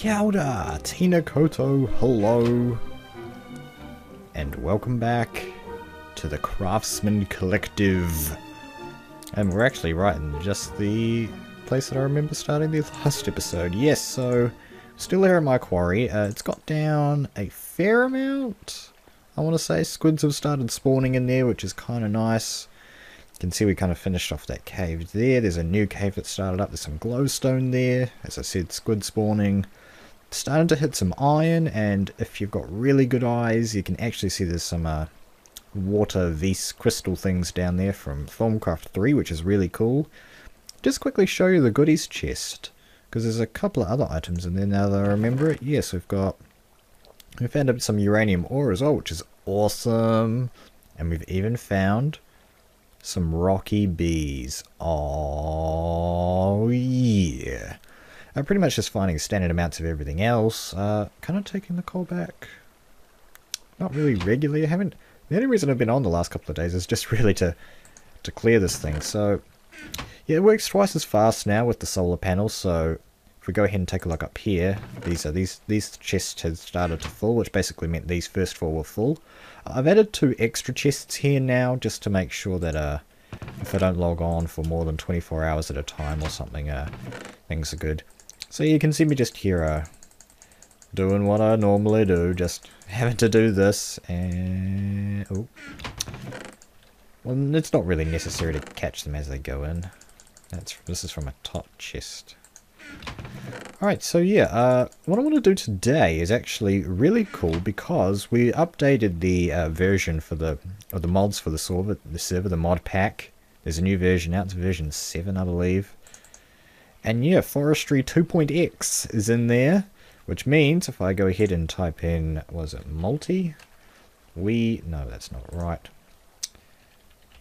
Kia ora, Tina Koto, hello, and welcome back to the Craftsmen Collective. And we're actually right in just the place that I remember starting the last episode. Yes, so still here in my quarry. It's got down a fair amount. I want to say squids have started spawning in there, which is kind of nice. You can see we kind of finished off that cave there. There's a new cave that started up. There's some glowstone there. As I said, squid spawning. Starting to hit some iron, and if you've got really good eyes, you can actually see there's some water Vise crystal things down there from Thaumcraft 3, which is really cool. Just quickly show you the goodies chest, because there's a couple of other items in there now that I remember it. Yes, we found some uranium ore as well, which is awesome. And we've even found some rocky bees. Oh yeah. Pretty much just finding standard amounts of everything else. Kind of taking the coal back. Not really regularly. The only reason I've been on the last couple of days is just really to clear this thing. So yeah, it works twice as fast now with the solar panels. So if we go ahead and take a look up here, these chests have started to full, which basically meant these first four were full. I've added 2 extra chests here now just to make sure that if I don't log on for more than 24 hours at a time or something, things are good. So you can see me just here doing what I normally do, just having to do this, and oh, well, it's not really necessary to catch them as they go in. This is from a top chest. Alright, so yeah, what I want to do today is actually really cool because we updated the version for the mods for the server, the mod pack. There's a new version out, it's version 7 I believe. And yeah, Forestry 2.x is in there, which means if I go ahead and type in, was it multi? No, that's not right.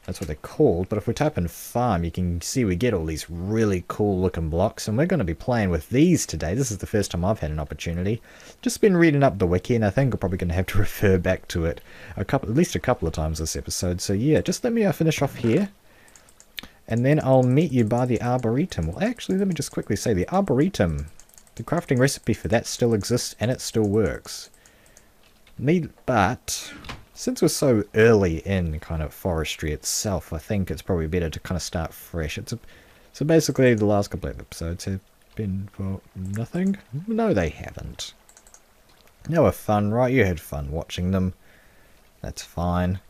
That's what they're called, but if we type in farm, you can see we get all these really cool looking blocks, and we're going to be playing with these today. This is the first time I've had an opportunity. Just been reading up the wiki, and I think I'm probably going to have to refer back to it at least a couple of times this episode. So yeah, just let me finish off here. And then I'll meet you by the Arboretum. Well, actually, let me just quickly say the Arboretum. The crafting recipe for that still exists, and it still works. But since we're so early in kind of forestry itself, I think it's probably better to kind of start fresh. So basically, the last couple of episodes have been for nothing. No, they haven't. They were fun, right? You had fun watching them. That's fine.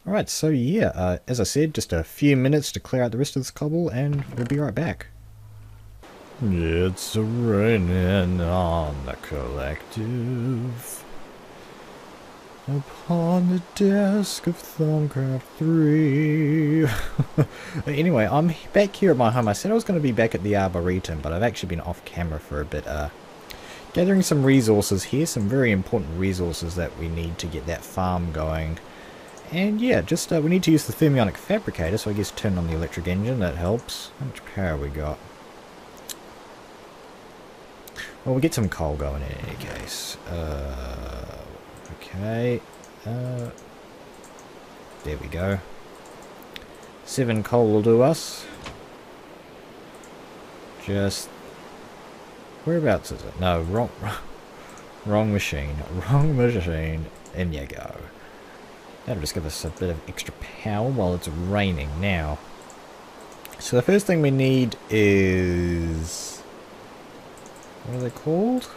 Alright, so yeah, as I said, just a few minutes to clear out the rest of this cobble, and we'll be right back. It's raining on the collective, upon the desk of Thaumcraft 3. Anyway, I'm back here at my home. I said I was going to be back at the Arboretum, but I've actually been off camera for a bit, gathering some resources here, some very important resources that we need to get that farm going. And yeah, just we need to use the thermionic fabricator, so I guess turn on the electric engine, that helps. How much power we got? Well, we'll get some coal going in any case. Okay. There we go. 7 coal will do us. Just... whereabouts is it? No, wrong machine. Wrong machine. In you go. That'll just give us a bit of extra power while it's raining now. So the first thing we need is... what are they called?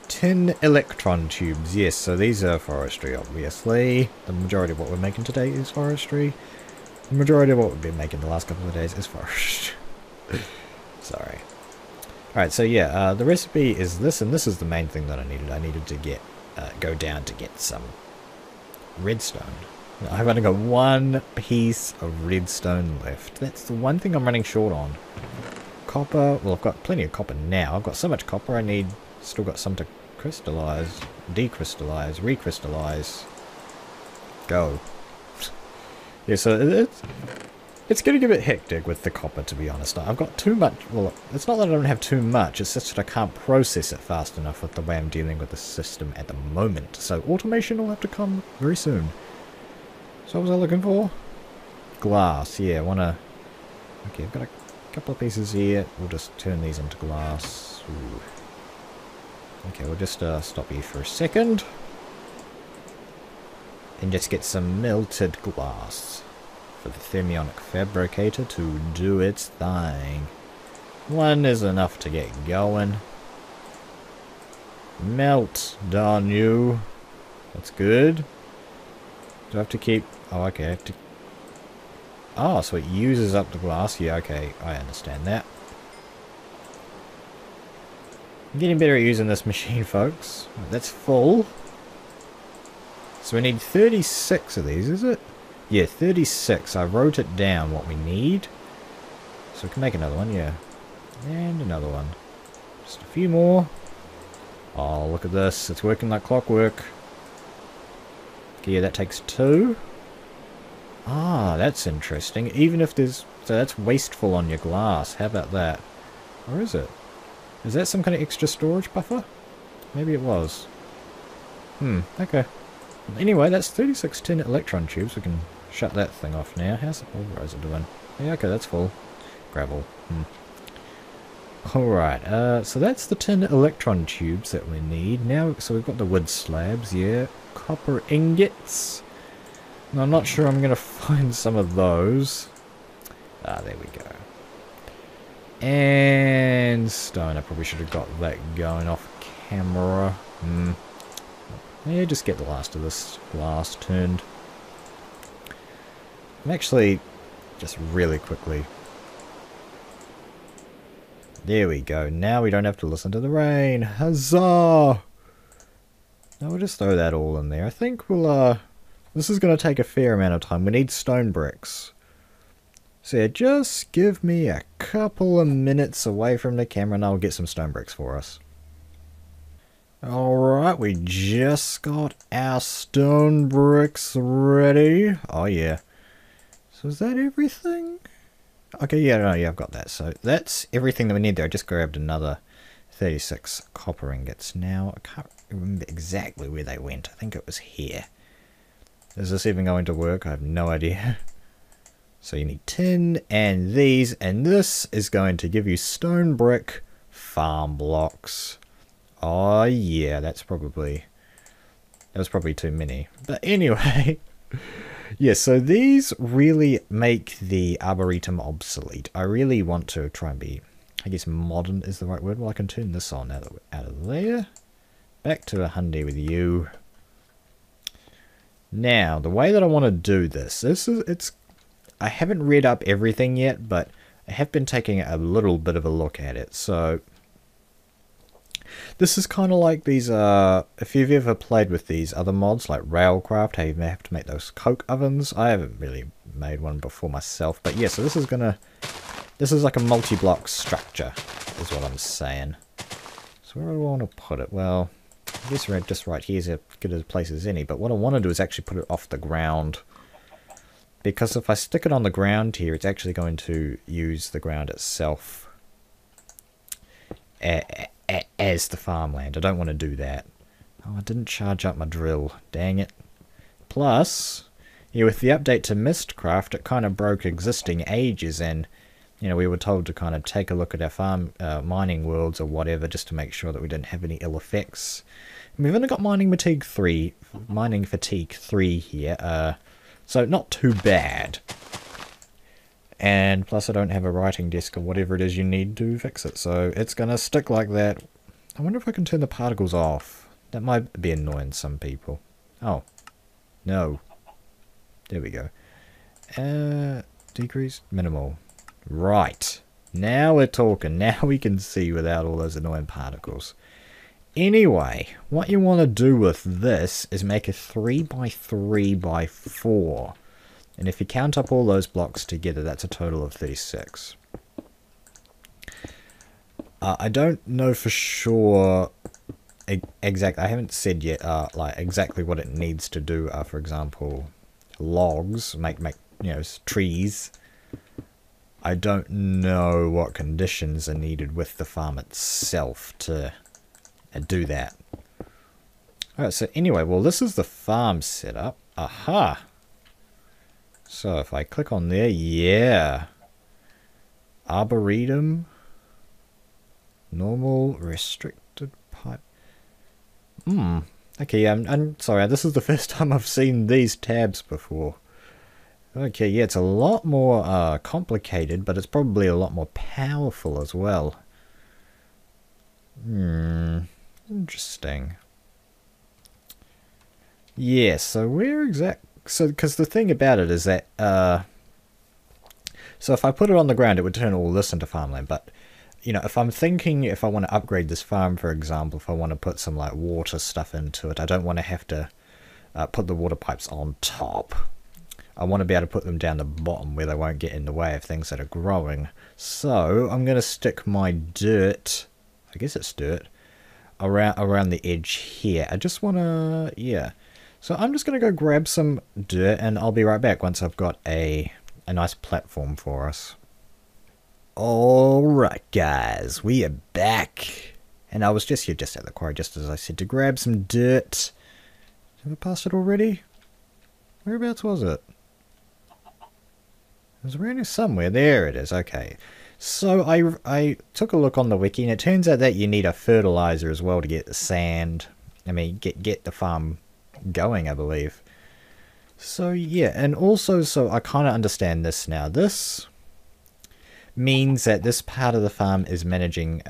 Tin electron tubes. Yes, so these are forestry, obviously. The majority of what we're making today is forestry. The majority of what we've been making the last couple of days is forestry. Sorry. Alright, so yeah, the recipe is this, and this is the main thing that I needed. I needed to go down to get some redstone. I've only got 1 piece of redstone left. That's the one thing I'm running short on. Copper, well, I've got plenty of copper now. I've got so much copper I still got some to crystallize, decrystallize, recrystallize. Go. Yeah, so it's getting a bit hectic with the copper, to be honest. I've got too much. Well, it's not that I don't have too much, it's just that I can't process it fast enough with the way I'm dealing with the system at the moment. So automation will have to come very soon. So what was I looking for? Glass, yeah, I want to... okay, I've got a couple of pieces here. We'll just turn these into glass. Ooh. Okay, we'll just stop you for a second. And just get some melted glass for the thermionic fabricator to do its thing. One is enough to get going. Melt, darn you. That's good. Do I have to keep... Oh, okay. I have to... Oh, so it uses up the glass. Yeah, okay. I understand that. I'm getting better at using this machine, folks. That's full. So we need 36 of these, is it? Yeah, 36. I wrote it down, what we need. So we can make another one, yeah. And another one. Just a few more. Oh, look at this. It's working like clockwork. Okay, yeah, that takes 2. Ah, that's interesting. Even if there's... So that's wasteful on your glass. How about that? Or is it? Is that some kind of extra storage buffer? Maybe it was. Okay. Anyway, that's 36 tin electron tubes. We can shut that thing off now. How's it? What is it doing? Yeah, okay, that's full. Gravel. Alright, so that's the tin electron tubes that we need. Now, so we've got the wood slabs, yeah. Copper ingots. Now, I'm not sure I'm going to find some of those. Ah, there we go. And stone. I probably should have got that going off camera. Yeah, just get the last of this glass turned. I'm actually, just really quickly... There we go. Now we don't have to listen to the rain. Huzzah! Now we'll just throw that all in there. I think we'll, this is going to take a fair amount of time. We need stone bricks. So yeah, just give me a couple of minutes away from the camera and I'll get some stone bricks for us. Alright, we just got our stone bricks ready. Oh yeah. So is that everything? Okay, yeah, no, yeah, I've got that. So that's everything that we need there. I just grabbed another 36 copper ingots. Now, I can't remember exactly where they went. I think it was here. Is this even going to work? I have no idea. So you need tin and these, and this is going to give you stone brick farm blocks. Oh yeah, that was probably too many. But anyway... Yeah, so these really make the Arboretum obsolete. I really want to try and be, I guess modern is the right word. Well, I can turn this on out of there. Back to a Hyundai with you. Now, the way that I want to do this I haven't read up everything yet, but I have been taking a little bit of a look at it. So, this is kind of like these, if you've ever played with these other mods, like Railcraft, how you may have to make those coke ovens. I haven't really made one before myself, but yeah, so this is like a multi-block structure, is what I'm saying. So where do I want to put it? Well, I guess just right here is as good a place as any, but what I want to do is actually put it off the ground. Because if I stick it on the ground here, it's actually going to use the ground itself as the farmland. I don't want to do that. Oh, I didn't charge up my drill. Dang it. Plus, yeah, with the update to Mistcraft, it kind of broke existing ages, and you know, we were told to kind of take a look at our farm mining worlds or whatever, just to make sure that we didn't have any ill effects. And we've only got mining fatigue 3 here, so not too bad. And plus I don't have a writing desk or whatever it is you need to fix it, so it's gonna stick like that. I wonder if I can turn the particles off. That might be annoying some people. Oh. No. There we go. Decrease? Minimal. Right. Now we're talking. Now we can see without all those annoying particles. Anyway, what you want to do with this is make a 3x3x4. And if you count up all those blocks together, that's a total of 36. I don't know for sure exactly. I haven't said yet like exactly what it needs to do. For example, logs, make you know, trees. I don't know what conditions are needed with the farm itself to do that. Alright, so anyway, well, this is the farm setup. Aha! So if I click on there, yeah. Arboretum. Normal, restricted pipe. Okay, I'm sorry, this is the first time I've seen these tabs before. Okay, yeah, it's a lot more complicated, but it's probably a lot more powerful as well. Interesting. Yeah, so because the thing about it is that, so if I put it on the ground, it would turn all this into farmland, but, you know, if I'm thinking if I want to upgrade this farm, for example, if I want to put some, like, water stuff into it, I don't want to have to put the water pipes on top. I want to be able to put them down the bottom where they won't get in the way of things that are growing. So I'm going to stick my dirt, I guess it's dirt, around the edge here. I just want to, yeah. So I'm just going to go grab some dirt and I'll be right back once I've got a nice platform for us. Alright guys, we are back. And I was just here just at the quarry, just as I said, to grab some dirt. Have I passed it already? Whereabouts was it? It was around here somewhere. There it is. Okay. So I took a look on the wiki, and it turns out that you need a fertilizer as well to get the sand. I mean, get the farm going, I believe. So yeah, and also, so I kind of understand this now. This means that this part of the farm is managing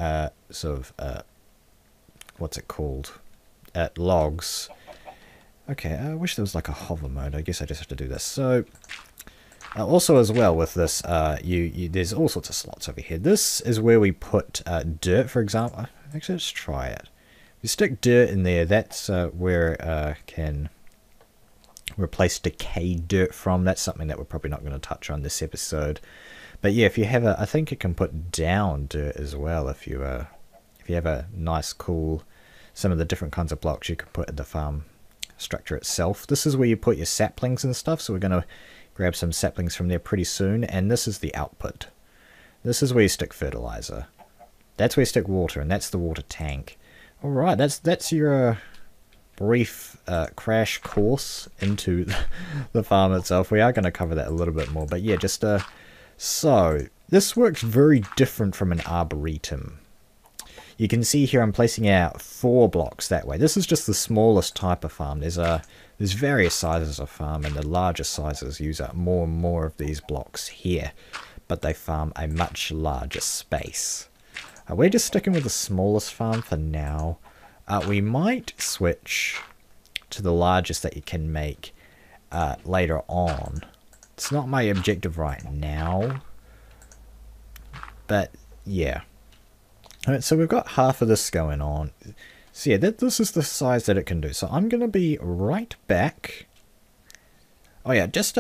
sort of what's it called? Logs. Okay, I wish there was like a hover mode. I guess I just have to do this. So also as well with this, there's all sorts of slots over here. This is where we put dirt, for example. Actually, let's try it. We stick dirt in there. That's where it can replace decayed dirt from. That's something that we're probably not going to touch on this episode. But yeah, if you have I think it can put down dirt as well. If you have a nice, cool, some of the different kinds of blocks you can put in the farm structure itself. This is where you put your saplings and stuff. So we're going to grab some saplings from there pretty soon. And this is the output. This is where you stick fertilizer. That's where you stick water, and that's the water tank. All right, that's your brief crash course into the farm itself. We are going to cover that a little bit more, but yeah, just so this works very different from an arboretum. You can see here I'm placing out 4 blocks that way. This is just the smallest type of farm. There's various sizes of farm, and the larger sizes use up more and more of these blocks here, but they farm a much larger space. We're just sticking with the smallest farm for now. We might switch to the largest that you can make later on. It's not my objective right now, but yeah. Alright, so we've got half of this going on. So yeah, this is the size that it can do. So I'm going to be right back. Oh yeah, just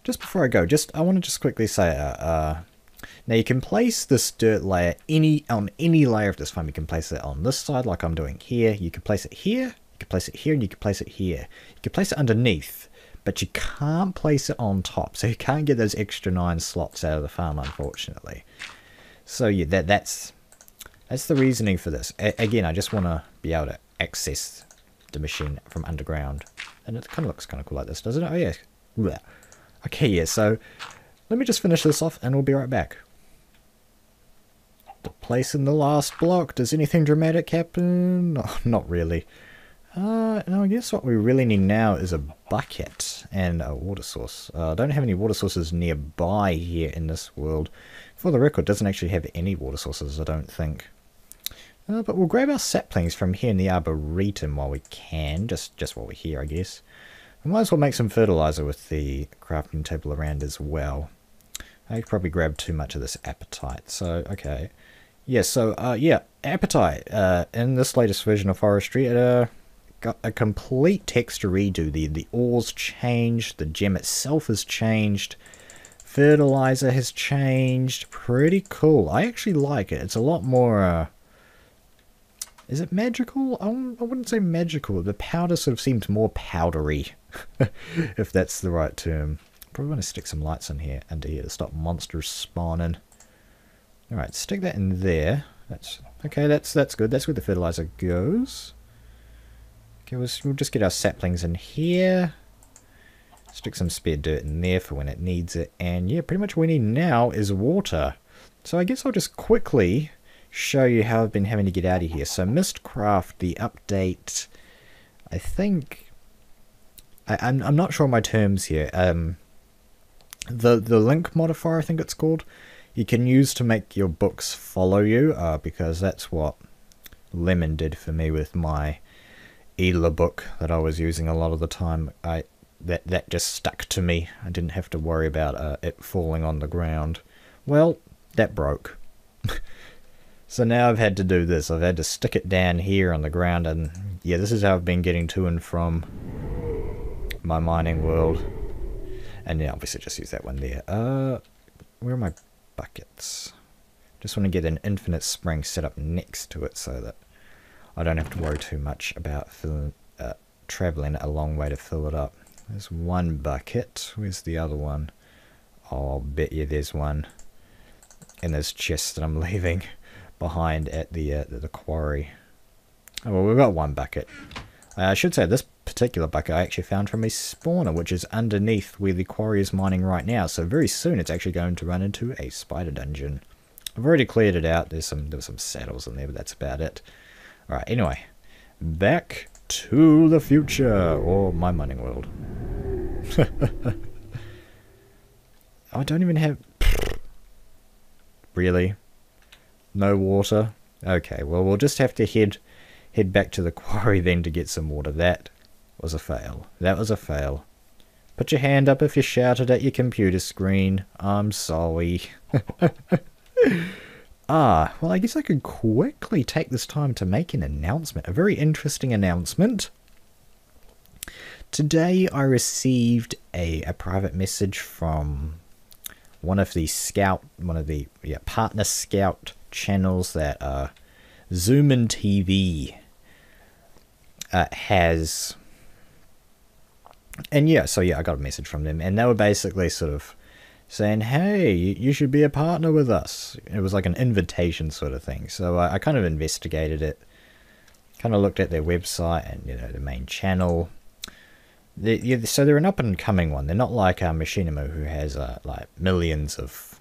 before I go, I want to just quickly say, now you can place this dirt layer on any layer of this farm. You can place it on this side like I'm doing here. You can place it here, you can place it here, and you can place it here. You can place it underneath, but you can't place it on top. So you can't get those extra 9 slots out of the farm, unfortunately. So yeah, that's the reasoning for this. Again, I just want to be able to access the machine from underground. And it kind of looks kind of cool like this, doesn't it? Oh yeah. Blech. Okay, yeah, so let me just finish this off and we'll be right back. Placing the last block. Does anything dramatic happen? No, not really. No, I guess what we really need now is a bucket and a water source. I don't have any water sources nearby here in this world. For the record, it doesn't actually have any water sources, I don't think. But we'll grab our saplings from here in the arboretum while we can, just while we're here, I guess. I might as well make some fertilizer with the crafting table around as well. I could probably grab too much of this apatite, so okay. Yeah, so yeah, apatite. In this latest version of Forestry, it got a complete texture redo. The ores changed, the gem itself has changed, fertilizer has changed. Pretty cool. I actually like it. It's a lot more is it magical? I wouldn't say magical. The powder sort of seems more powdery, if that's the right term. Probably want to stick some lights in here under here to stop monsters spawning. Alright, stick that in there. That's okay, that's good. That's where the fertilizer goes. Okay, we'll just get our saplings in here. Stick some spare dirt in there for when it needs it. And yeah, pretty much what we need now is water. So I guess I'll just quickly show you how I've been having to get out of here. So Mistcraft, the update, I think, I'm not sure on my terms here. The link modifier, I think it's called, you can use to make your books follow you, because that's what Lemon did for me with my Ela book that I was using a lot of the time. That just stuck to me. I didn't have to worry about it falling on the ground. Well, that broke. So now I've had to do this. I've had to stick it down here on the ground, and yeah, this is how I've been getting to and from my mining world. And yeah, obviously just use that one there. Where are my buckets? Just want to get an infinite spring set up next to it so that I don't have to worry too much about traveling a long way to fill it up. There's one bucket. Where's the other one? Oh, I'll bet you there's one in this chest that I'm leaving behind at the quarry. Oh, well, we've got one bucket. I should say this particular bucket I actually found from a spawner, which is underneath where the quarry is mining right now. So very soon it's actually going to run into a spider dungeon. I've already cleared it out. There's some saddles in there, but that's about it. Alright, anyway. Back to the future, or my mining world. I don't even have... Really? No water? Okay, well, we'll just have to head back to the quarry then to get some water. That was a fail. That was a fail. Put your hand up if you shouted at your computer screen. I'm sorry. Well, I guess I could quickly take this time to make an announcement. A very interesting announcement. Today I received a private message from one of the partner scout channels that Zoomin TV has. And yeah, so yeah, I got a message from them, and they were basically sort of saying, hey, you should be a partner with us. It was like an invitation sort of thing. So I kind of investigated it, kind of looked at their website and, you know, the main channel. So they're an up-and-coming one. They're not like Machinima, who has like millions of,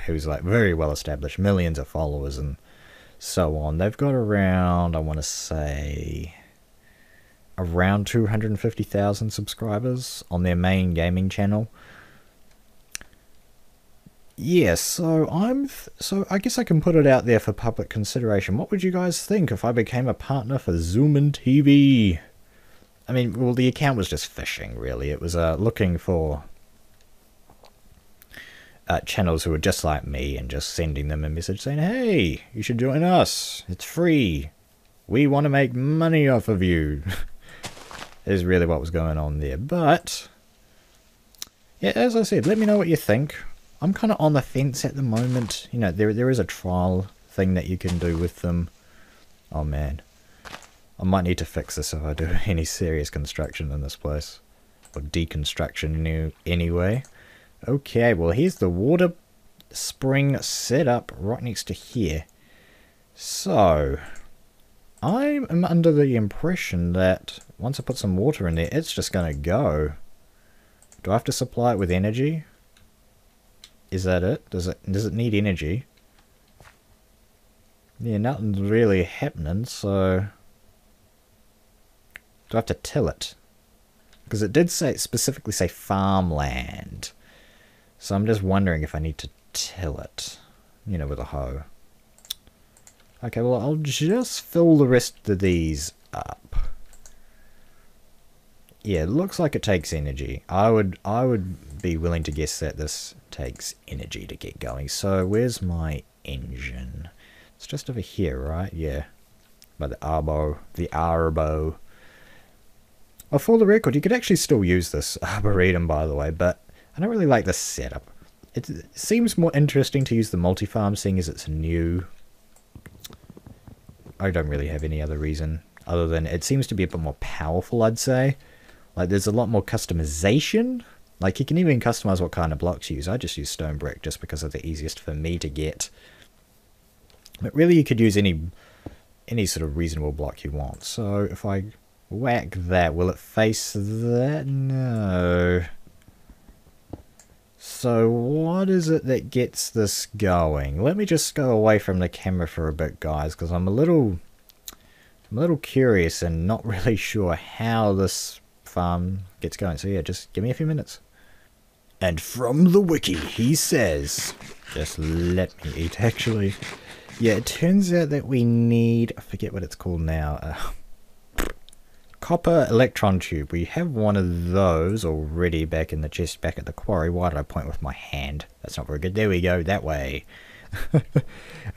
who's like very well established, millions of followers and so on. They've got around, I want to say, around 250,000 subscribers on their main gaming channel. Yeah, so I guess I can put it out there for public consideration. What would you guys think if I became a partner for Zoomin TV? I mean, well, the account was just fishing, really. It was looking for channels who were just like me and just sending them a message saying, hey, you should join us. It's free. We want to make money off of you. Is really what was going on there. But, yeah, as I said, let me know what you think. I'm kind of on the fence at the moment. You know, there is a trial thing that you can do with them. Oh, man. I might need to fix this if I do any serious construction in this place. Or deconstruction anyway. Okay, well, here's the water spring set up right next to here. So, I am under the impression that once I put some water in there, it's just going to go. Do I have to supply it with energy? Is that it? Does it need energy? Yeah, nothing's really happening, so... Do I have to till it? Because it did specifically say farmland. So I'm just wondering if I need to till it. You know, with a hoe. Okay, well, I'll just fill the rest of these up. Yeah, it looks like it takes energy. I would be willing to guess that this takes energy to get going. So where's my engine? It's just over here, right? Yeah. By the arbo. The arbo. Oh, for the record, you could actually still use this arboretum, by the way, but I don't really like this setup. It seems more interesting to use the multi-farm, seeing as it's new. I don't really have any other reason, other than it seems to be a bit more powerful, I'd say. Like, there's a lot more customization. Like, you can even customize what kind of blocks you use. I just use stone brick, just because they're the easiest for me to get. But really, you could use any sort of reasonable block you want. So, if I... whack that. Will it face that? No. So what is it that gets this going? Let me just go away from the camera for a bit, guys, because I'm a little curious and not really sure how this farm gets going. So yeah, just give me a few minutes. And from the wiki, he says, just let me eat, actually. Yeah, it turns out that we need, I forget what it's called now, copper electron tube. We have one of those already back in the chest back at the quarry. Why did I point with my hand? That's not very good. There we go, that way.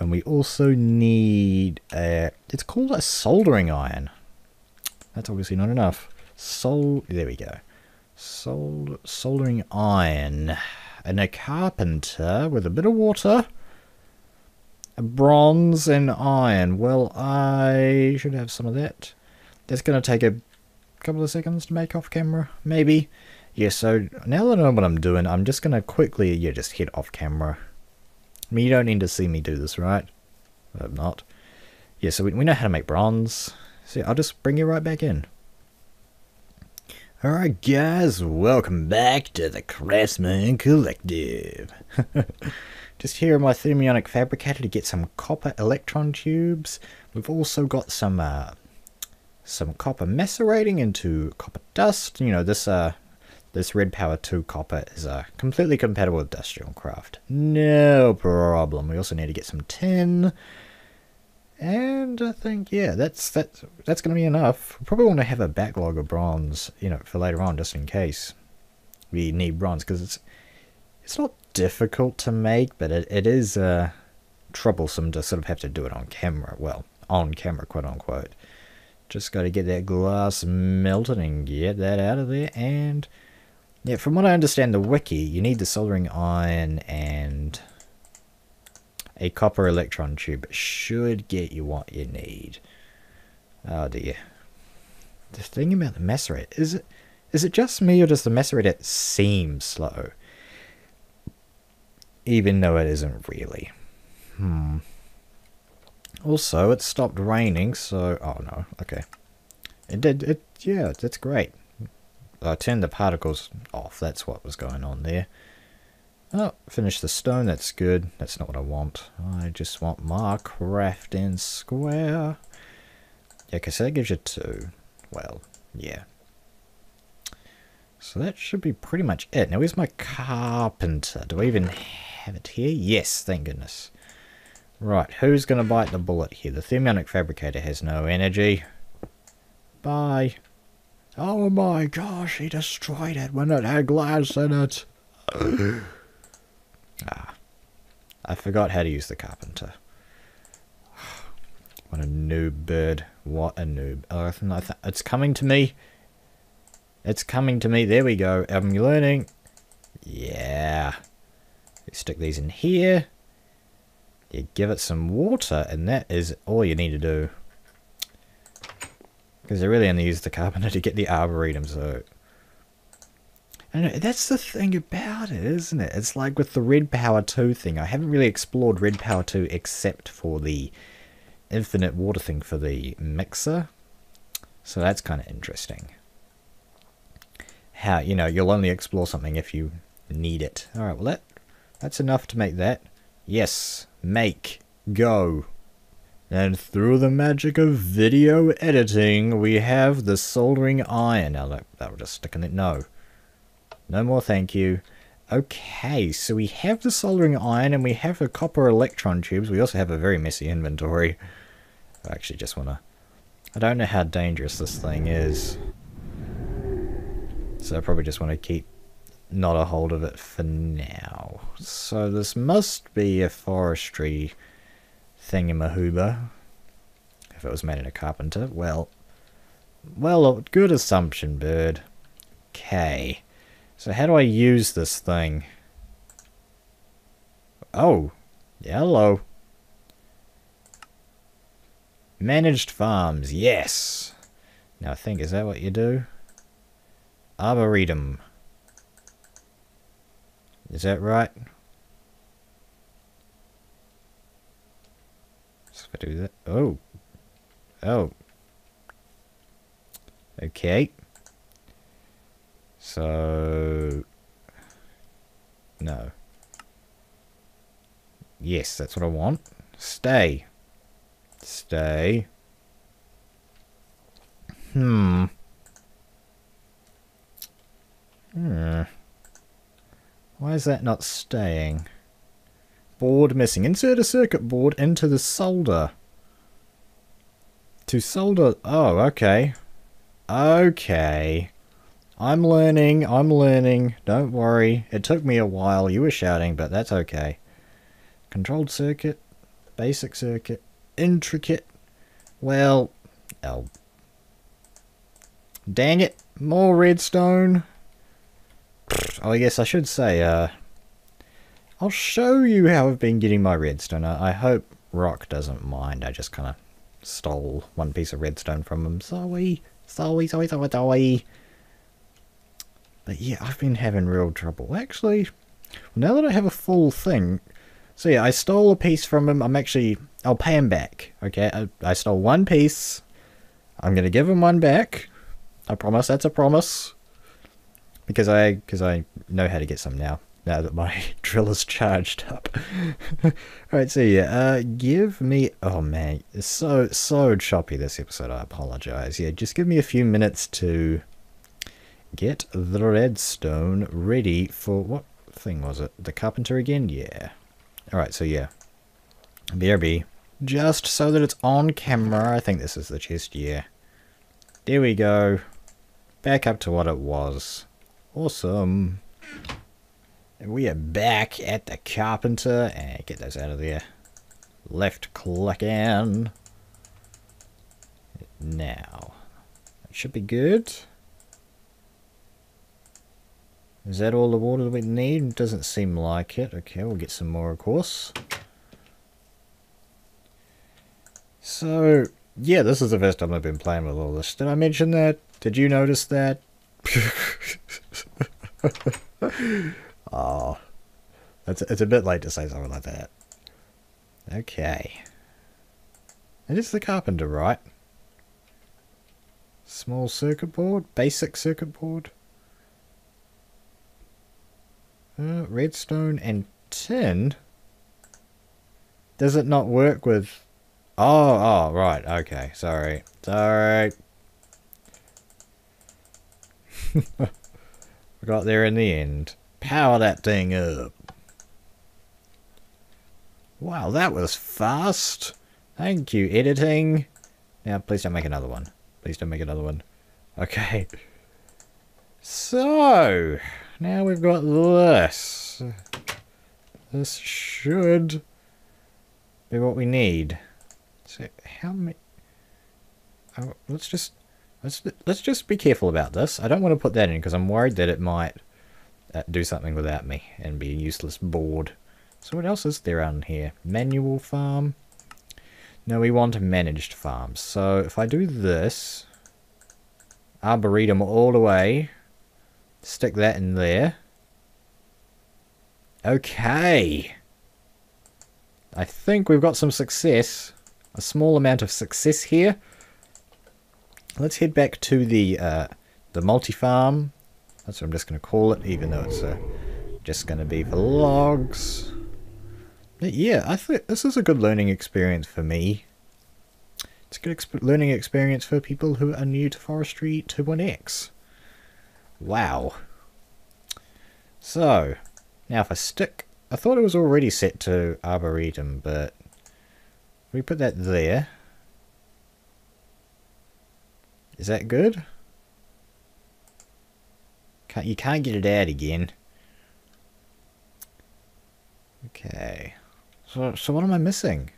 And we also need, it's called a soldering iron. That's obviously not enough. There we go. Soldering iron. And a carpenter with a bit of water. A bronze and iron. Well, I should have some of that. That's going to take a couple of seconds to make off camera, maybe. Yeah, so now that I know what I'm doing, I'm just going to quickly, yeah, just hit off camera. I mean, you don't need to see me do this, right? I'm not. Yeah, so we know how to make bronze. So yeah, I'll just bring you right back in. Alright guys, welcome back to the Craftsmen Collective. Just here in my thermionic fabricator to get some copper electron tubes. We've also got some copper macerating into copper dust. You know, this Red Power 2 copper is completely compatible with industrial craft. No problem. We also need to get some tin. And I think, yeah, that's going to be enough. We probably want to have a backlog of bronze, you know, for later on, just in case we need bronze, because it's not difficult to make, but it is troublesome to sort of have to do it on camera. Well, on camera, quote unquote. Just got to get that glass melted and get that out of there. And yeah, from what I understand, the wiki, you need the soldering iron and a copper electron tube should get you what you need. Oh dear. The thing about the macerator, is it just me, or does the macerator seem slow? Even though it isn't really. Also, it stopped raining, so... Oh no, okay. It did, yeah, that's great. I turned the particles off, that's what was going on there. Oh, finish the stone, that's good. That's not what I want. I just want my crafting square. Yeah, okay, so that gives you 2. Well, yeah. So that should be pretty much it. Now, where's my carpenter? Do I even have it here? Yes, thank goodness. Right, who's going to bite the bullet here? The thermionic fabricator has no energy. Bye. Oh my gosh, he destroyed it when it had glass in it. I forgot how to use the carpenter. What a noob bird. What a noob. Oh, it's coming to me. It's coming to me. There we go. I'm learning. Yeah. You stick these in here. You give it some water, and that is all you need to do. Because I really only use the carpenter to get the arboretum, so... I know, that's the thing about it, isn't it? It's like with the Red Power 2 thing. I haven't really explored Red Power 2 except for the infinite water thing for the mixer. So that's kind of interesting. How, you know, you'll only explore something if you need it. Alright, well that's enough to make that. Yes, make, go. And through the magic of video editing, we have the soldering iron. Now that will just stick in it. No. No more thank you. Okay, so we have the soldering iron and we have the copper electron tubes. We also have a very messy inventory. I actually just want to... I don't know how dangerous this thing is. So I probably just want to keep not a hold of it for now. So this must be a forestry thingamahooba. If it was made in a carpenter. Well, good assumption, bird. Okay. So how do I use this thing? Oh, hello. Managed farms, yes. Now I think, is that what you do? Arboretum. Is that right? So if I do that, oh. Okay. So No. Yes, that's what I want. Stay. Stay. Why is that not staying? Board missing. Insert a circuit board into the solder. To solder... Oh, okay. Okay. I'm learning. Don't worry. It took me a while. You were shouting, but that's okay. Controlled circuit. Basic circuit. Intricate. Well... Oh. Dang it. More redstone. Oh, I guess I should say, I'll show you how I've been getting my redstone. I hope Rock doesn't mind. I just kind of stole one piece of redstone from him. Sorry. But yeah, I've been having real trouble. Actually, now that I have a full thing... So yeah, I stole a piece from him. I'll pay him back. Okay, I stole one piece. I'm going to give him one back. I promise, that's a promise. Because I know how to get some now that my drill is charged up. Alright, so yeah, give me... Oh man, it's so choppy this episode, I apologize. Yeah, just give me a few minutes to get the redstone ready for... What thing was it? The carpenter again? Yeah. Alright, so yeah. BRB. Just so that it's on camera. I think this is the chest, yeah. There we go. Back up to what it was. Awesome. We are back at the carpenter. And get those out of there. Left click in. Now. It should be good. Is that all the water that we need? Doesn't seem like it. Okay, we'll get some more, of course. So, yeah, this is the first time I've been playing with all this. Did I mention that? Did you notice that? Oh, it's a bit late to say something like that. Okay. It is the carpenter, right? Small circuit board? Basic circuit board? Redstone and tin? Does it not work with... Oh, right, okay, sorry. We got there in the end. Power that thing up. Wow, that was fast. Thank you, editing. Now, please don't make another one. Please don't make another one. Okay. So, now we've got this. This should be what we need. So, how many... Oh, let's just be careful about this. I don't want to put that in because I'm worried that it might do something without me and be a useless board. So what else is there on here? Manual farm? No, we want a managed farm. So if I do this, Arboretum all the way, stick that in there. Okay. I think we've got some success. A small amount of success here. Let's head back to the multi-farm. That's what I'm just going to call it, even though it's just going to be for logs. But yeah, I think this is a good learning experience for me. It's a good learning experience for people who are new to Forestry 2.x. Wow. So, now if I stick... I thought it was already set to Arboretum, but... we put that there... Is that good? You can't get it out again. Okay. So what am I missing?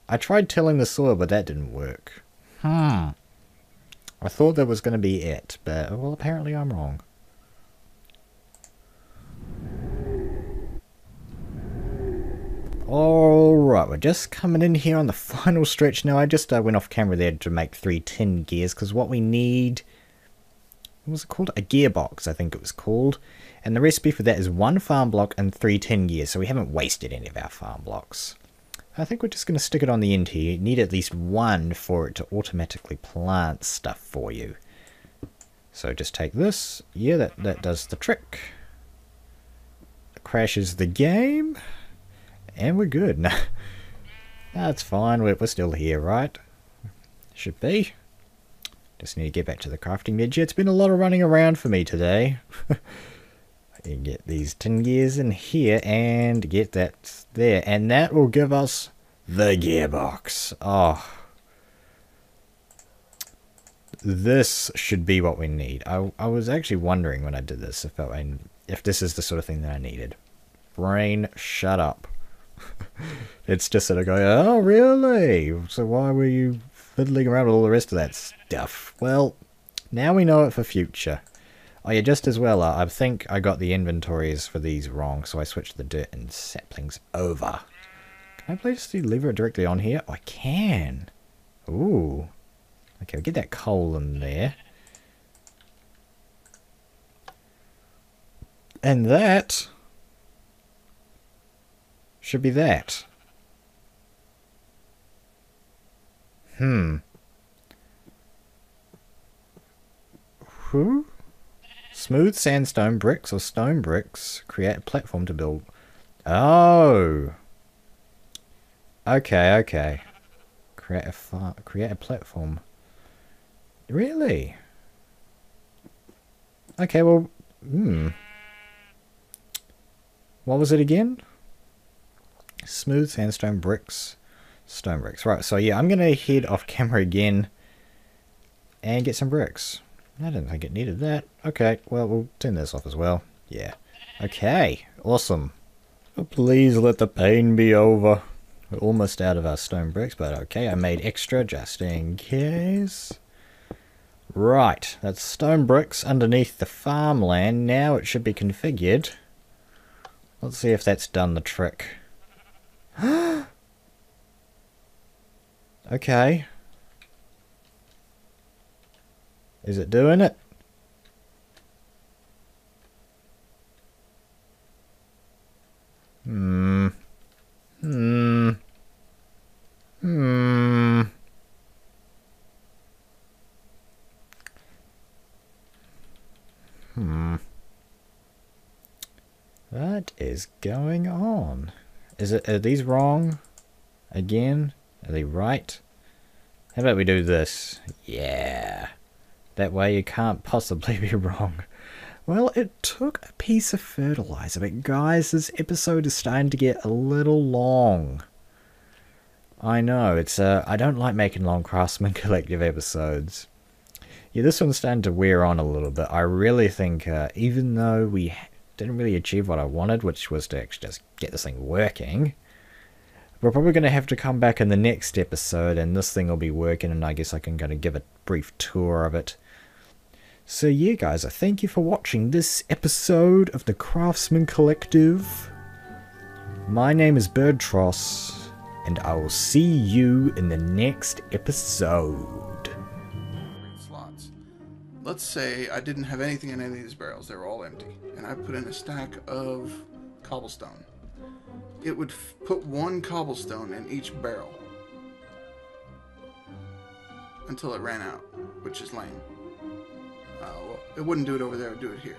I tried tilling the soil, but that didn't work. I thought that was going to be it, but, well, apparently I'm wrong. Alright, we're just coming in here on the final stretch now. I just went off camera there to make 3 tin gears, because what we need... What was it called? A gearbox, I think it was called. And the recipe for that is 1 farm block and 3 tin gears, so we haven't wasted any of our farm blocks. I think we're just going to stick it on the end here. You need at least 1 for it to automatically plant stuff for you. So just take this. Yeah, that does the trick. crashes the game. And we're good. No, that's fine. We're still here, right? Should be. Just need to get back to the crafting midget. It's been a lot of running around for me today. You can get these tin gears in here and get that there. And that will give us the gearbox. Oh. This should be what we need. I was actually wondering when I did this if this is the sort of thing that I needed. Brain, shut up. It's just sort of going, oh really? So why were you fiddling around with all the rest of that stuff? Well, now we know it for future. Oh yeah, just as well, I think I got the inventories for these wrong, so I switched the dirt and saplings over. Can I place the lever directly on here? Oh, I can. Ooh. Okay, we'll get that coal in there. And that should be that. Who? Smooth sandstone bricks or stone bricks create a platform to build. Oh. Okay. Create a platform. Really? Okay, well, what was it again? Smooth sandstone bricks, stone bricks. Right, so yeah, I'm going to head off camera again and get some bricks. I didn't think it needed that. Okay, well, we'll turn this off as well. Yeah. Okay, awesome. Oh, please let the pain be over. We're almost out of our stone bricks, but okay, I made extra just in case. Right, that's stone bricks underneath the farmland. Now it should be configured. Let's see if that's done the trick. Okay. Is it doing it? What is going on? Are these wrong? Again? Are they right? How about we do this? Yeah. That way you can't possibly be wrong. Well, it took a piece of fertilizer, but guys, this episode is starting to get a little long. I know, it's I don't like making long Craftsmen Collective episodes. Yeah, this one's starting to wear on a little bit. I really think, even though we didn't really achieve what I wanted, which was to actually just get this thing working, we're probably going to have to come back in the next episode, and this thing will be working, and I guess I can kind of give a brief tour of it. So yeah, guys, I thank you for watching this episode of the Craftsmen Collective. My name is Birdtross, and I will see you in the next episode. Slots. Let's say I didn't have anything in any of these barrels. They were all empty. And I put in a stack of cobblestone. It would put one cobblestone in each barrel until it ran out, which is lame. Well, it wouldn't do it over there, it would do it here.